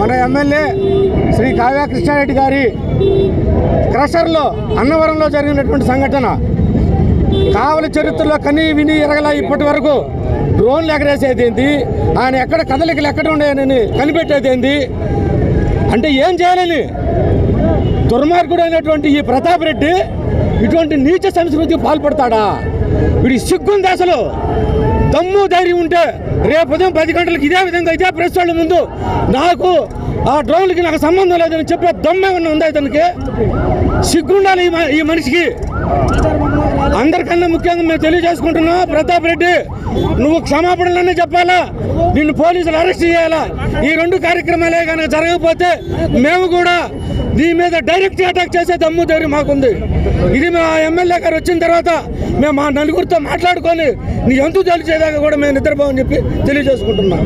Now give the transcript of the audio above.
మన ఎమ్మెల్యే శ్రీ కావ్య కృష్ణారెడ్డి గారి క్రషర్లో అన్నవరంలో జరిగినటువంటి సంఘటన కావలి చరిత్రలో కనీ విని ఎరగల ఇప్పటి వరకు డ్రోన్లు ఎగరేసేది ఏంటి, ఆయన ఎక్కడ కదలికలు ఎక్కడ ఉన్నాయని కనిపెట్టేది ఏంటి అంటే ఏం చేయాలని దుర్మార్గుడు అయినటువంటి ఈ ప్రతాప్ రెడ్డి ఇటువంటి నీచ సంస్కృతికి పాల్పడతాడా? వీడి సిగ్గుంది అసలు. దమ్ము ధైర్యం ఉంటే రేపు ఉదయం 10 గంటలకు ఇదే విధంగా ఇదే ప్రెస్ వాళ్ళ ముందు నాకు ఆ డ్రోన్లకి నాకు సంబంధం లేదని చెప్పే దమ్ము ఏమన్నా ఉందా ఇతనికి? సిగ్గుండాలి ఈ మనిషికి. అందరికన్నా ముఖ్యంగా మేము తెలియజేసుకుంటున్నాం, ప్రతాప్ రెడ్డి నువ్వు క్షమాపణలన్నీ చెప్పాలా, నిన్ను పోలీసులు అరెస్ట్ చేయాలా. ఈ 2 కార్యక్రమాలే కనుక జరగకపోతే మేము కూడా నీ మీద డైరెక్ట్ అటాక్ చేసే దమ్ము ధైర్యం మాకుంది. ఇది మా ఎమ్మెల్యే గారు వచ్చిన తర్వాత మేము మా నలుగురితో మాట్లాడుకొని నీ ఎందుకు తెలిసేదాకా కూడా మేము నిద్రపోవని చెప్పి తెలియజేసుకుంటున్నాం.